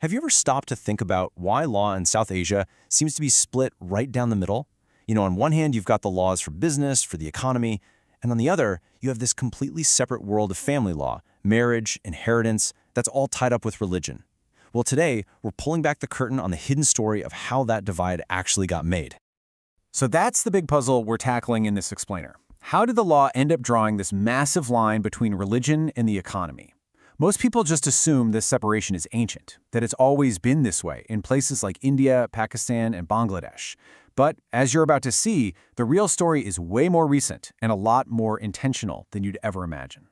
Have you ever stopped to think about why law in South Asia seems to be split right down the middle? On one hand, you've got the laws for business, for the economy, and on the other, you have this completely separate world of family law, marriage, inheritance, that's all tied up with religion. Well, today, we're pulling back the curtain on the hidden story of how that divide actually got made. So that's the big puzzle we're tackling in this explainer. How did the law end up drawing this massive line between religion and the economy? Most people just assume this separation is ancient, that it's always been this way in places like India, Pakistan, and Bangladesh. But as you're about to see, the real story is way more recent and a lot more intentional than you'd ever imagine.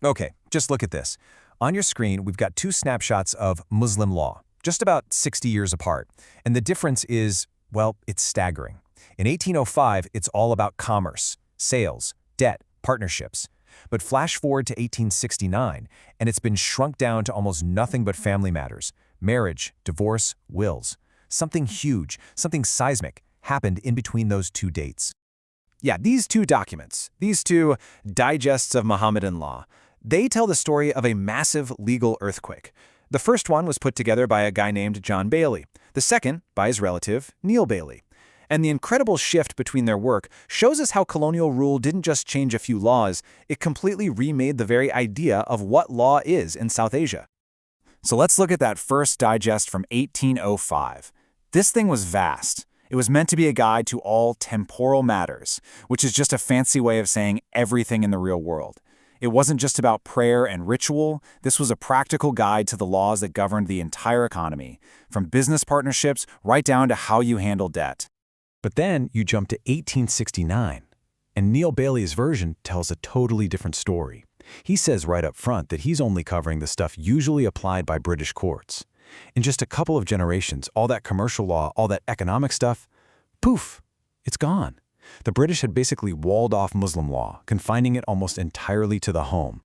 Okay, just look at this. On your screen, we've got two snapshots of Muslim law, just about 60 years apart. And the difference is, well, it's staggering. In 1805, it's all about commerce, sales, debt, partnerships. But flash forward to 1869, and it's been shrunk down to almost nothing but family matters: marriage, divorce, wills. Something huge, something seismic, happened in between those two dates. Yeah, these two documents, these two digests of Mohammedan law, they tell the story of a massive legal earthquake. The first one was put together by a guy named John Bailey, the second by his relative, Neil Bailey. And the incredible shift between their work shows us how colonial rule didn't just change a few laws, it completely remade the very idea of what law is in South Asia. So let's look at that first digest from 1805. This thing was vast. It was meant to be a guide to all temporal matters, which is just a fancy way of saying everything in the real world. It wasn't just about prayer and ritual. This was a practical guide to the laws that governed the entire economy, from business partnerships right down to how you handle debt. But then you jump to 1869, and Neil Bailey's version tells a totally different story. He says right up front that he's only covering the stuff usually applied by British courts. In just a couple of generations, all that commercial law, all that economic stuff, poof, it's gone. The British had basically walled off Muslim law, confining it almost entirely to the home.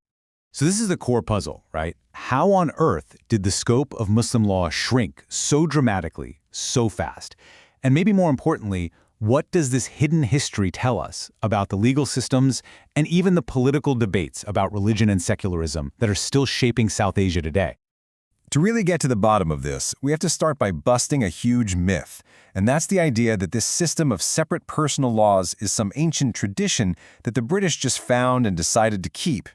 So this is the core puzzle, right? How on earth did the scope of Muslim law shrink so dramatically, so fast? And maybe more importantly, what does this hidden history tell us about the legal systems and even the political debates about religion and secularism that are still shaping South Asia today? To really get to the bottom of this, we have to start by busting a huge myth, and that's the idea that this system of separate personal laws is some ancient tradition that the British just found and decided to keep.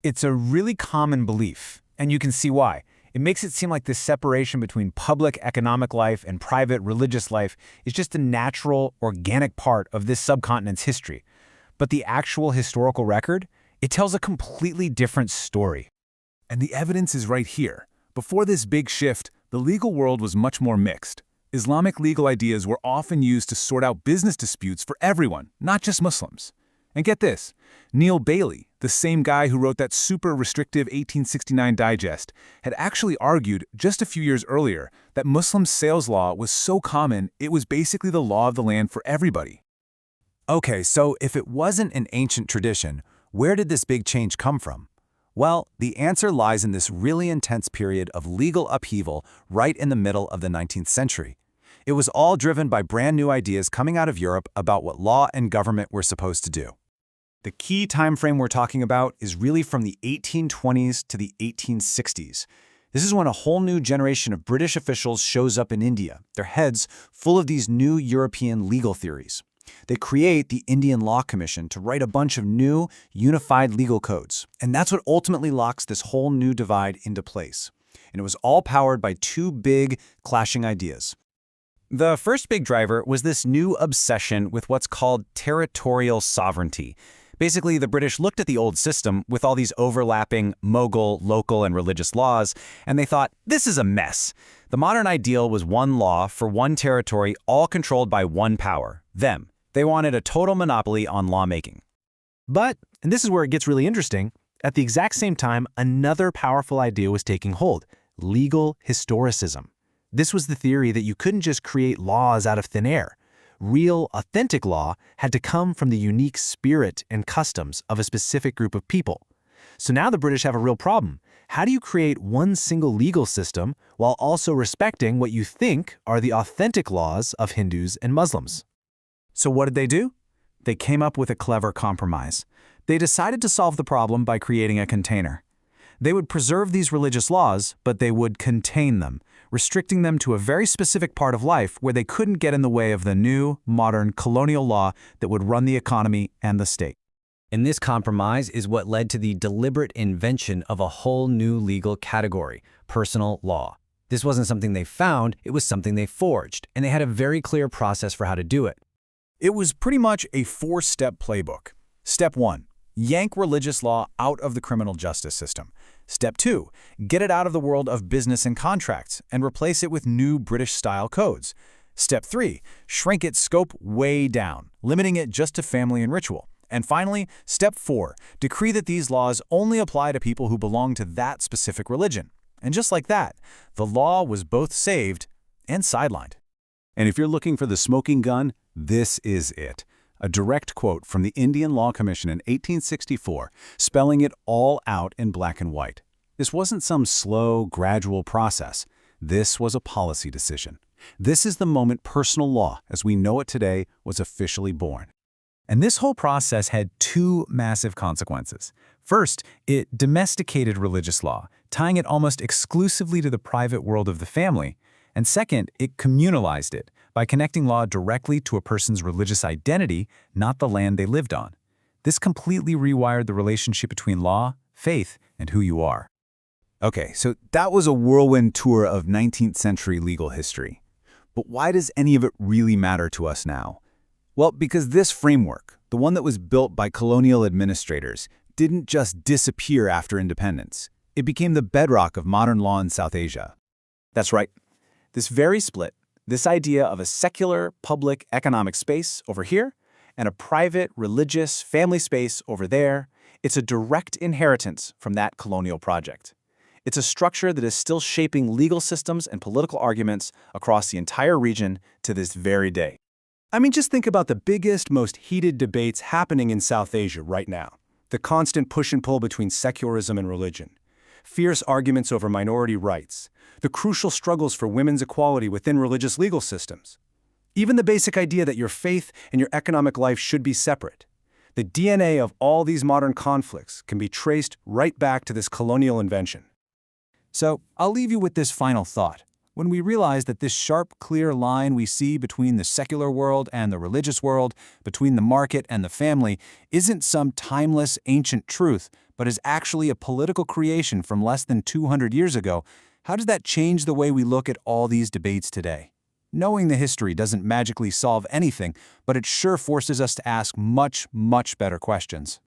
It's a really common belief, and you can see why. It makes it seem like this separation between public economic life and private religious life is just a natural, organic part of this subcontinent's history. But the actual historical record, it tells a completely different story. And the evidence is right here. Before this big shift, the legal world was much more mixed. Islamic legal ideas were often used to sort out business disputes for everyone, not just Muslims. And get this, Neil Bailey, the same guy who wrote that super restrictive 1869 digest, had actually argued just a few years earlier that Muslim sales law was so common it was basically the law of the land for everybody. Okay, so if it wasn't an ancient tradition, where did this big change come from? Well, the answer lies in this really intense period of legal upheaval right in the middle of the 19th century. It was all driven by brand new ideas coming out of Europe about what law and government were supposed to do. The key time frame we're talking about is really from the 1820s to the 1860s. This is when a whole new generation of British officials shows up in India, their heads full of these new European legal theories. They create the Indian Law Commission to write a bunch of new, unified legal codes. And that's what ultimately locks this whole new divide into place. And it was all powered by two big, clashing ideas. The first big driver was this new obsession with what's called territorial sovereignty. Basically, the British looked at the old system with all these overlapping Mughal, local, and religious laws, and they thought, this is a mess. The modern ideal was one law for one territory, all controlled by one power, them. They wanted a total monopoly on lawmaking. But, and this is where it gets really interesting, at the exact same time, another powerful idea was taking hold: legal historicism. This was the theory that you couldn't just create laws out of thin air. Real, authentic law had to come from the unique spirit and customs of a specific group of people. So now the British have a real problem. How do you create one single legal system while also respecting what you think are the authentic laws of Hindus and Muslims? So what did they do? They came up with a clever compromise. They decided to solve the problem by creating a container. They would preserve these religious laws, but they would contain them, restricting them to a very specific part of life where they couldn't get in the way of the new, modern colonial law that would run the economy and the state. And this compromise is what led to the deliberate invention of a whole new legal category, personal law. This wasn't something they found, it was something they forged, and they had a very clear process for how to do it. It was pretty much a four-step playbook. Step 1. Yank religious law out of the criminal justice system. Step 2. Get it out of the world of business and contracts and replace it with new British-style codes. Step 3. Shrink its scope way down, limiting it just to family and ritual. And finally, Step 4. Decree that these laws only apply to people who belong to that specific religion. And just like that, the law was both saved and sidelined. And if you're looking for the smoking gun, this is it. A direct quote from the Indian Law Commission in 1864, spelling it all out in black and white. This wasn't some slow, gradual process. This was a policy decision. This is the moment personal law, as we know it today, was officially born. And this whole process had two massive consequences. First, it domesticated religious law, tying it almost exclusively to the private world of the family. And second, it communalized it by connecting law directly to a person's religious identity, not the land they lived on. This completely rewired the relationship between law, faith, and who you are. Okay, so that was a whirlwind tour of 19th century legal history. But why does any of it really matter to us now? Well, because this framework, the one that was built by colonial administrators, didn't just disappear after independence. It became the bedrock of modern law in South Asia. That's right. This very split, this idea of a secular, public, economic space over here, and a private, religious, family space over there, it's a direct inheritance from that colonial project. It's a structure that is still shaping legal systems and political arguments across the entire region to this very day. I mean, just think about the biggest, most heated debates happening in South Asia right now. The constant push and pull between secularism and religion. Fierce arguments over minority rights. The crucial struggles for women's equality within religious legal systems. Even the basic idea that your faith and your economic life should be separate. The DNA of all these modern conflicts can be traced right back to this colonial invention. So, I'll leave you with this final thought. When we realize that this sharp, clear line we see between the secular world and the religious world, between the market and the family, isn't some timeless, ancient truth, but is actually a political creation from less than 200 years ago, how does that change the way we look at all these debates today? Knowing the history doesn't magically solve anything, but it sure forces us to ask much, much better questions.